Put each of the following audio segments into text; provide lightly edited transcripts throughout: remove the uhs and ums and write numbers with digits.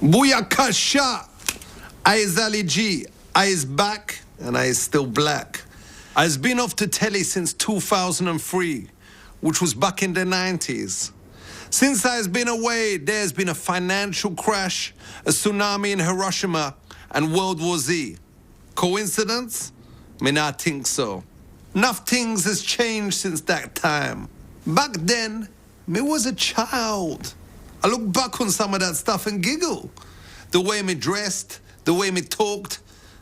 Booyakasha! I is Ali G. I is back and I is still black. I has been off the telly since 2003, which was back in the 90s. Since I has been away, there's been a financial crash, a tsunami in Hiroshima, and World War Z. Coincidence? Me not think so. Enough things has changed since that time. Back then, me was a child. I look back on some of that stuff and giggle. The way me dressed, the way me talked.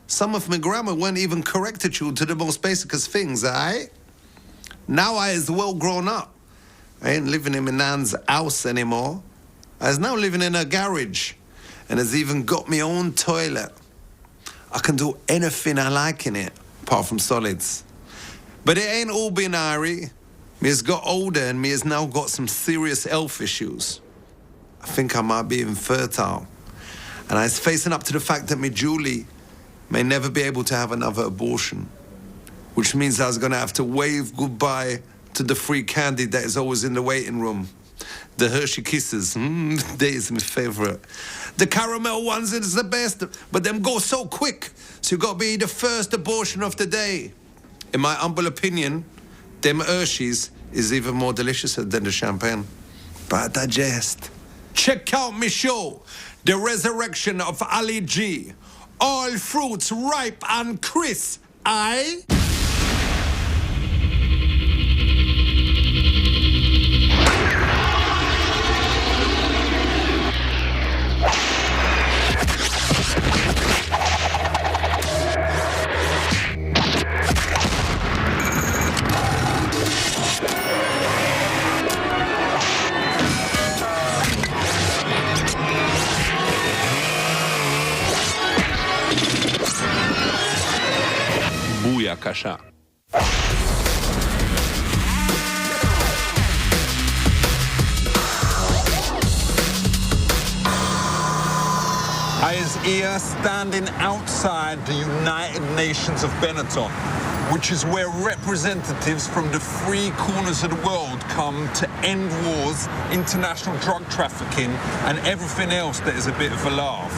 Some of my grammar weren't even corrected to the most basicest things, aight? Now I is well grown up. I ain't living in my nan's house anymore. I is now living in a garage and has even got my own toilet. I can do anything I like in it, apart from solids. But it ain't all binary. Me has got older and me has now got some serious health issues. I think I might be infertile. And I was facing up to the fact that me Julie may never be able to have another abortion, which means I was going to have to wave goodbye to the free candy that is always in the waiting room. The Hershey Kisses, they is my favorite. The caramel ones is the best, but them go so quick, so you got to be the first abortion of the day. In my humble opinion, them Hershey's is even more delicious than the champagne. But digest. Check out my show, The Rezurection of Ali G. All fruits ripe and crisp, aye? Booyakasha. I is here standing outside the United Nations of Benetton, which is where representatives from the three corners of the world come to end wars, international drug trafficking, and everything else that is a bit of a laugh.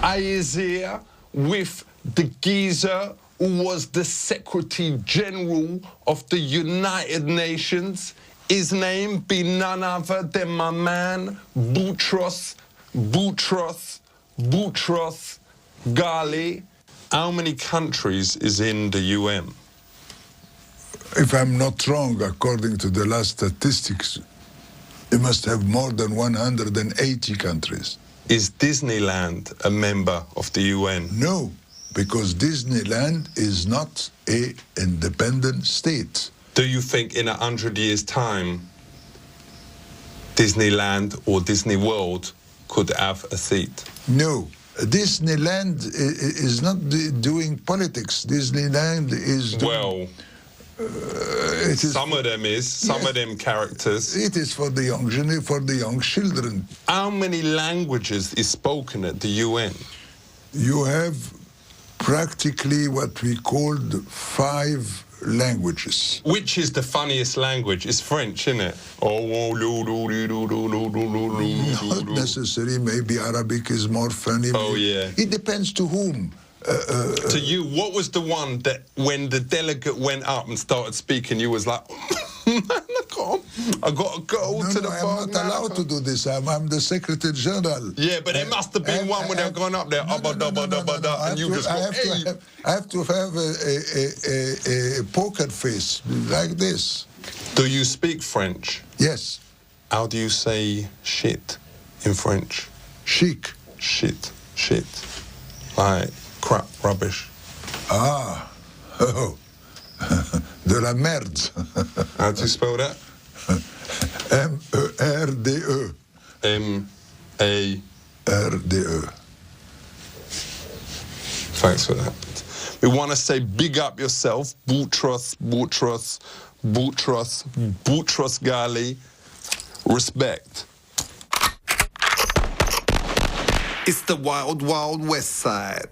I is here with the geezer who was the Secretary General of the United Nations. His name be none other than my man, Boutros Ghali. How many countries is in the UN? If I'm not wrong, according to the last statistics, it must have more than 180 countries. Is Disneyland a member of the UN? No, because Disneyland is not an independent state. Do you think in 100 years' time, Disneyland or Disney World could have a seat? No. Disneyland is not doing politics. Disneyland is doing... Some of them is, some of them characters. It is for the young children. How many languages is spoken at the UN? You have practically what we called 5 languages. Which is the funniest language? It's French, isn't it? Not necessarily. Maybe Arabic is more funny. Oh, yeah. It depends to whom. To you, what was the one that when the delegate went up and started speaking, you was like, I got to go to the bar. I'm not allowed to do this. I'm the Secretary General. Yeah, but there must have been one when they're going up there, and you just go, hey. I have to have a poker face like this. Do you speak French? Yes. How do you say shit in French? Chic. Shit. Like crap, rubbish. Ah. Oh. De la merde. How do you spell that? M-E-R-D-E. M-A-R-D-E. Thanks for that. We want to say big up yourself, Boutros Ghali. Respect. It's the wild, wild west side.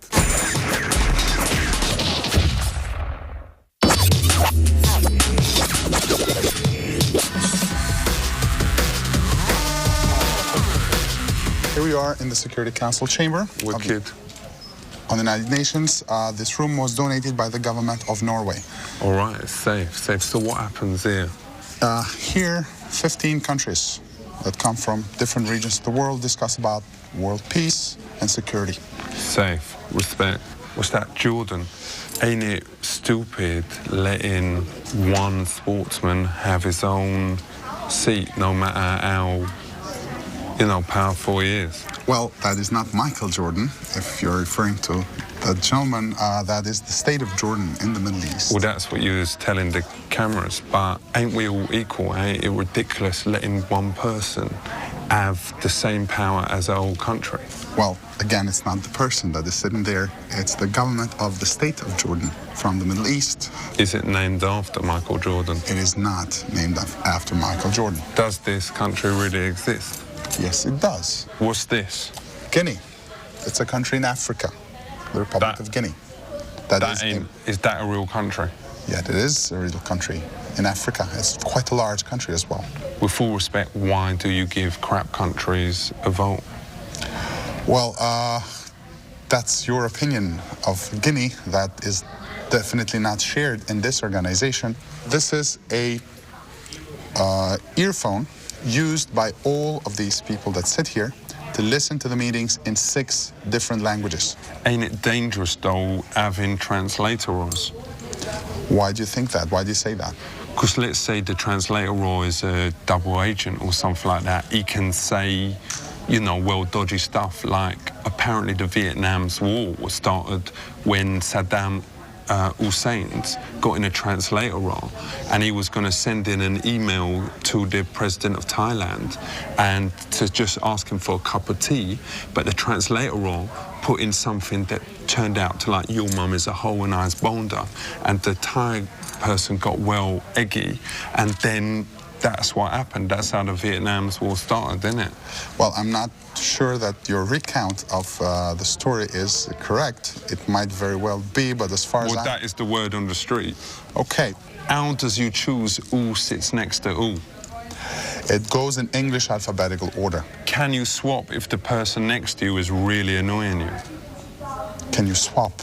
Here we are in the Security Council chamber. Wicked. On the United Nations. This room was donated by the government of Norway. All right, it's safe, safe. So what happens here? Here, 15 countries that come from different regions of the world discuss about world peace and security. Safe, respect. What's that, Jordan? Ain't it stupid letting one sportsman have his own seat, no matter how, powerful he is? Well, that is not Michael Jordan. If you're referring to that gentleman, that is the state of Jordan in the Middle East. Well, that's what you was telling the cameras, but ain't we all equal? Ain't it ridiculous letting one person have the same power as a whole country? Well, again, it's not the person that is sitting there. It's the government of the state of Jordan from the Middle East. Is it named after Michael Jordan? It is not named after Michael Jordan. Does this country really exist? Yes, it does. What's this? Guinea. It's a country in Africa, the Republic of Guinea. Is that a real country? Yeah, it is a real country in Africa. It's quite a large country as well. With full respect, why do you give crap countries a vote? Well, that's your opinion of Guinea. That is definitely not shared in this organization. This is a earphone used by all of these people that sit here to listen to the meetings in 6 different languages. Ain't it dangerous, though, having translators? Why do you think that? Why do you say that? Because let's say the translator is a double agent or something like that. He can say, well, dodgy stuff, like apparently the Vietnam's war was started when Saddam Hussein's got in a translator role, and he was going to send in an email to the president of Thailand and to just ask him for a cup of tea, but the translator role put in something that turned out to like, your mum is a whole and I's boulder, and the Thai person got well eggy, and then that's what happened. That's how the Vietnam's war started, didn't it? Well, I'm not sure that your recount of the story is correct. It might very well be, but as far as that is the word on the street. Okay. How does you choose who sits next to who? It goes in English alphabetical order. Can you swap if the person next to you is really annoying you? Can you swap?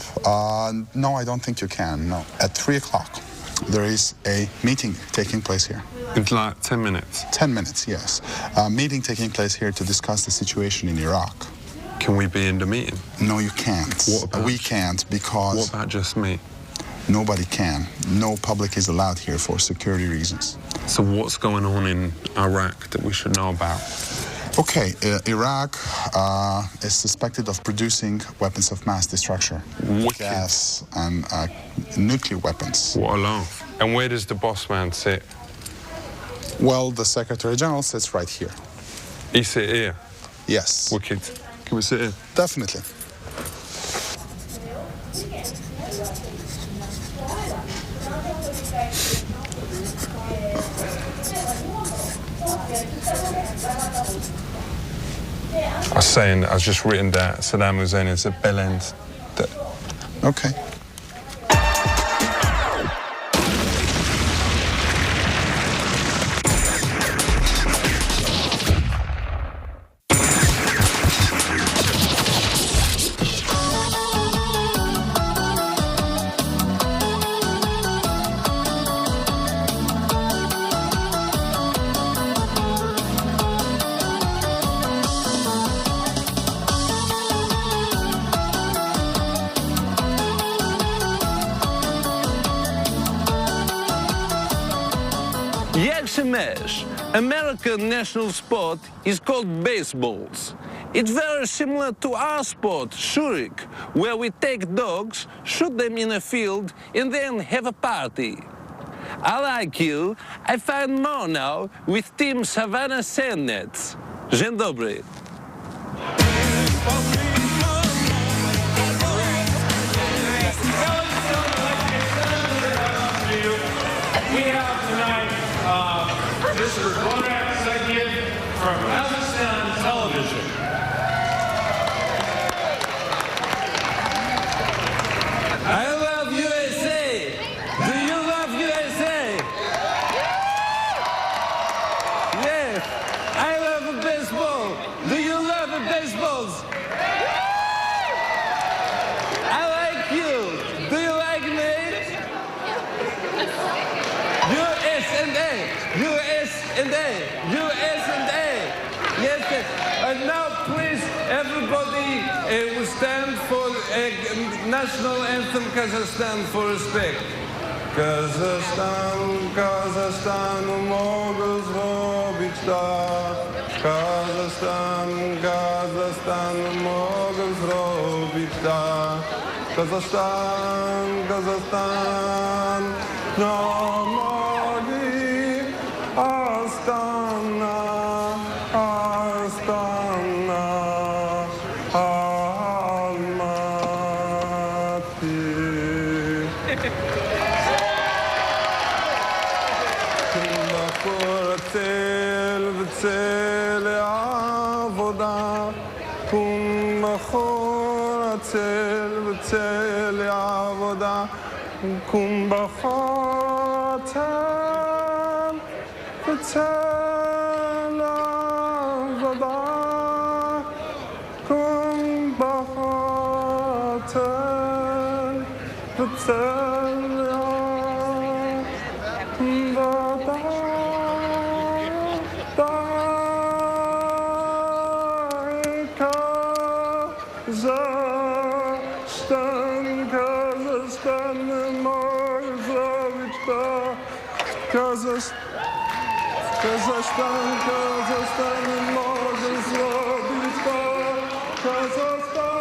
No, I don't think you can, no. At 3 o'clock, there is a meeting taking place here. It's like 10 minutes? 10 minutes, yes. A meeting taking place here to discuss the situation in Iraq. Can we be in the meeting? No, you can't. We can't because... What about just me? Nobody can. No public is allowed here for security reasons. So what's going on in Iraq that we should know about? Okay, Iraq is suspected of producing weapons of mass destruction. Wicked. Gas and nuclear weapons. What a laugh. And where does the boss man sit? Well, the Secretary General sits right here. He sit here? Yes. Wicked. Can we sit here? Definitely. I was saying, I was just written that Saddam Hussein is a bell end. Okay. American national sport is called baseballs. It's very similar to our sport, Shurik, where we take dogs, shoot them in a field, and then have a party. I like you. I find more now with Team Savannah Sandnets. Dzień dobry. We have tonight, this is Borat from Kazakhstan television. I love USA. Do you love USA? Yes. I love baseball. Do you love the baseballs. I like you. Do you like me? USA, USA, USA. Yes, yes. And now, please, everybody, will stand for national anthem Kazakhstan for respect. Kazakhstan, Kazakhstan, mogę zrobić tak. Kazakhstan, Kazakhstan, mogę zrobić tak. Kazakhstan, Kazakhstan, no mogę Astana, Astana, Almaty. בצל וצל העבודה, קום בחור הצל וצל העבודה, קום בחור הצל וצל העבודה, קום בחור הצל וצל העבודה. Kazakhstan, Kazakhstan, Kazakhstan, Kazakhstan, Kazakhstan,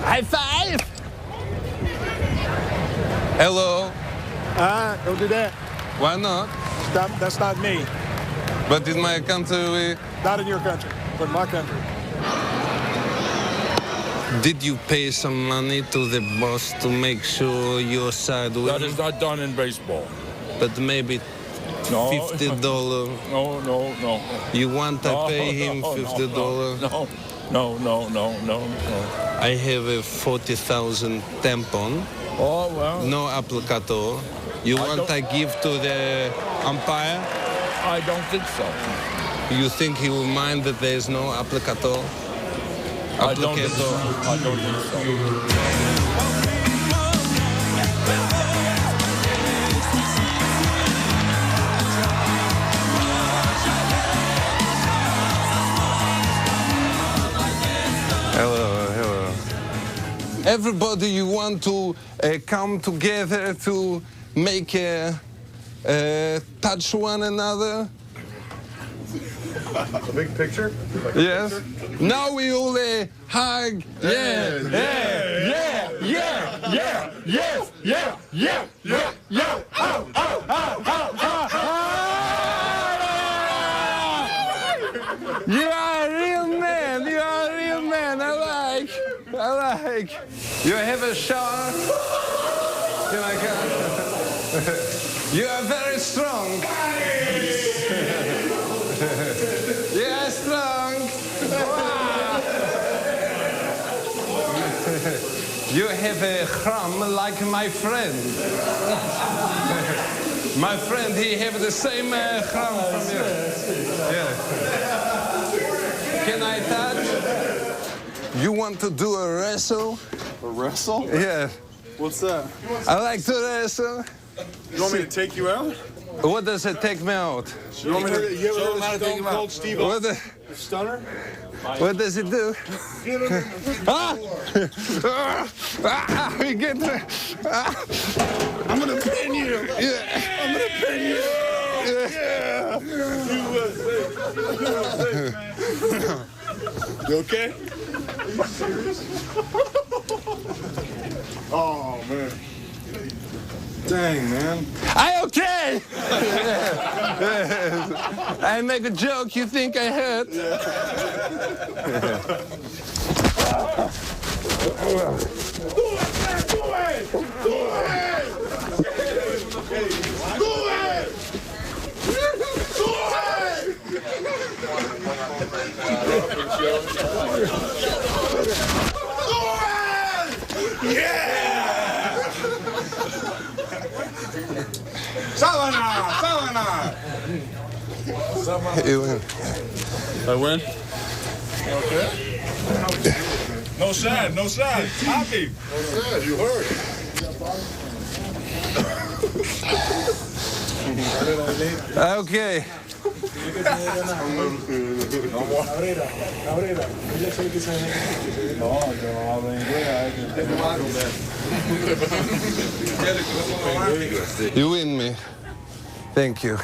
High five! Hello. Don't do that. Why not? Stop. That's not me. But in my country, Not in your country, but my country. did you pay some money to the boss to make sure your side That wins? is not done in baseball. But maybe No. $50. No. You want to No, pay him $50? No. I have a 40,000 tampon, Oh, well, no applicator. You want don't- to give to the umpire? I don't think so. You think he will mind that there is no applicator? I don't think so. Hello. Everybody, you want to come together to make touch one another? A big picture? Yes. Now we all hug. Yeah. You are a real man. I like. You have a shower. Can I come? You are very strong. You are strong. Wow. You have a hum like my friend. My friend, he have the same hum from you. Yeah. Can I touch? You want to do a wrestle? A wrestle? Yeah. What's that? I like to wrestle. You want me to take you out? What does it take me out? You want me to? You ever heard of Stone Cold Steve Austin? What, Stunner? what does it do? We get I'm gonna pin you. yeah. I'm gonna pin you. Yeah. USA, man. You okay? Are you serious? Oh man. Dang, man. I okay. I make a joke. You think I hurt? Do it, man, do it! You win. I win? Okay. No shine, no shine. Happy. Okay, you heard. Okay. You win me. Thank you.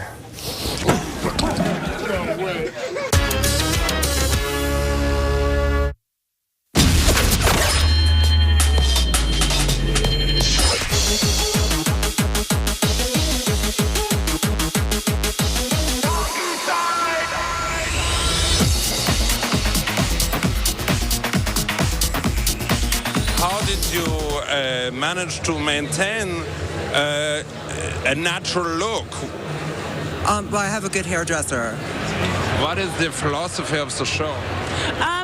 How did you manage to maintain a natural look? Well, I have a good hairdresser. What is the philosophy of the show?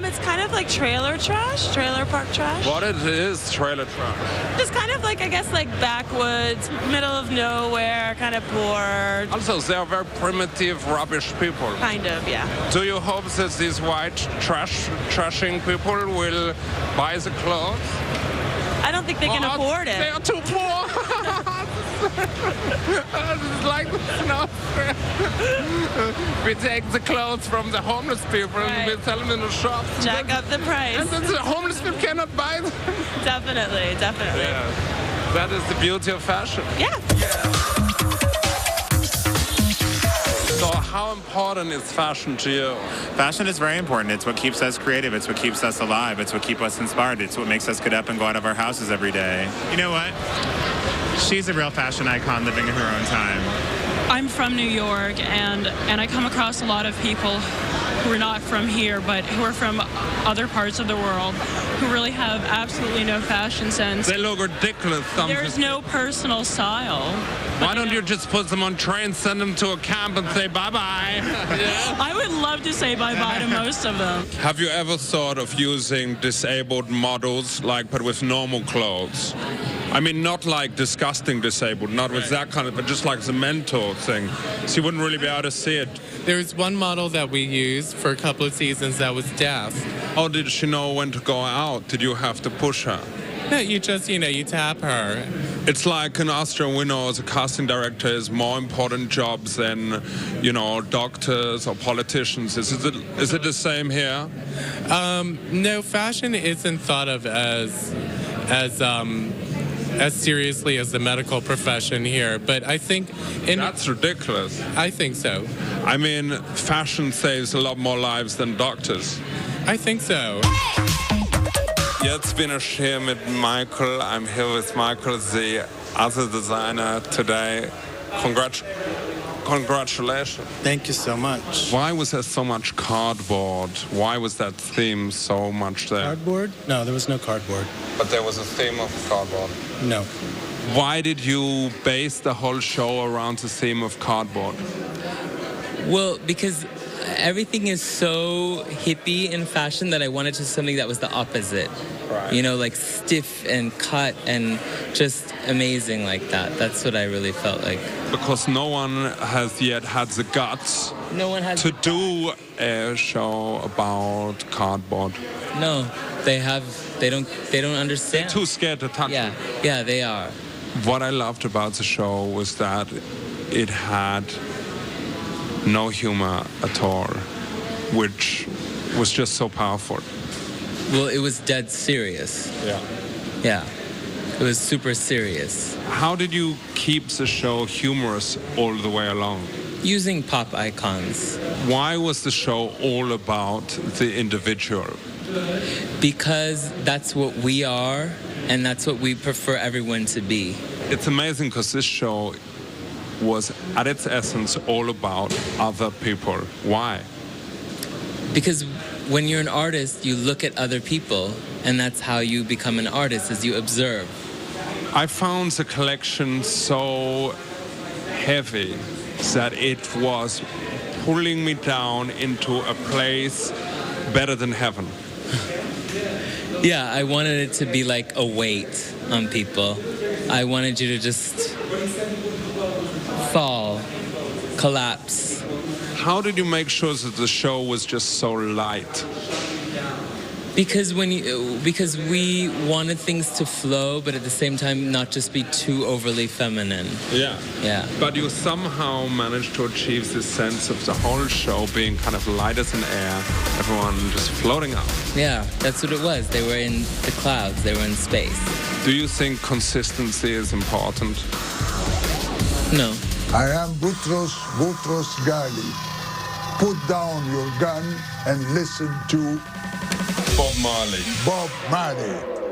It's kind of like trailer trash, trailer park trash. What it is, trailer trash? It's kind of like, I guess, like backwoods, middle of nowhere, kind of poor. Also, they are very primitive, rubbish people. Kind of, yeah. Do you hope that these white trashing people will buy the clothes? I don't think they can afford it. They are too poor. It's like we take the clothes from the homeless people and we sell them in the shops. Jack up the price. And then the homeless people cannot buy them. Definitely, definitely. Yeah. That is the beauty of fashion. Yeah. So how important is fashion to you? Fashion is very important. It's what keeps us creative. It's what keeps us alive. It's what keeps us inspired. It's what makes us get up and go out of our houses every day. You know what? She's a real fashion icon living in her own time. I'm from New York, and I come across a lot of people who are not from here, but who are from other parts of the world, who really have absolutely no fashion sense. They look ridiculous. There's no personal style. Why don't you just put them on trains, send them to a camp and say bye-bye? Yeah. I would love to say bye-bye to most of them. Have you ever thought of using disabled models, like, but with normal clothes? I mean, not like disgusting disabled, not with that kind of, but just like the mentor thing. So you wouldn't really be able to see it. There was one model that we used for a couple of seasons that was deaf. Oh, did she know when to go out? Did you have to push her? No, you just, you tap her. It's like in Austria, we know as a casting director is more important jobs than, doctors or politicians. Is it the same here? No, fashion isn't thought of as seriously as the medical profession here, but I think... That's ridiculous. I think so. I mean, fashion saves a lot more lives than doctors. I think so. Jetzt bin ich hier mit Michael. I'm here with Michael, the other designer today. Congratulations. Thank you so much. Why was there so much cardboard? Why was that theme so much there? Cardboard? No, there was no cardboard. But there was a theme of cardboard. No. Why did you base the whole show around the theme of cardboard? Well, because everything is so hippie in fashion that I wanted to something that was the opposite. Right. Like stiff and cut and just amazing like that. That's what I really felt like. Because no one has yet had the guts to do a show about cardboard. No, they don't understand. They're too scared to touch it. Yeah, they are. What I loved about the show was that it had no humor at all, which was just so powerful. Well, it was dead serious. Yeah. Yeah. It was super serious. How did you keep the show humorous all the way along? Using pop icons. Why was the show all about the individual? Because that's what we are, and that's what we prefer everyone to be. It's amazing because this show was, at its essence, all about other people. Why? Because when you're an artist, you look at other people, and that's how you become an artist, is you observe. I found the collection so heavy that it was pulling me down into a place better than heaven. Yeah, I wanted it to be like a weight on people. I wanted you to just fall, collapse. How did you make sure that the show was just so light? Because because we wanted things to flow, but at the same time not just be too overly feminine. Yeah. Yeah. But you somehow managed to achieve this sense of the whole show being kind of light as an air, everyone just floating up. Yeah, that's what it was. They were in the clouds, they were in space. Do you think consistency is important? No. I am Boutros Ghali. Put down your gun and listen to Bob Marley. Bob Marley.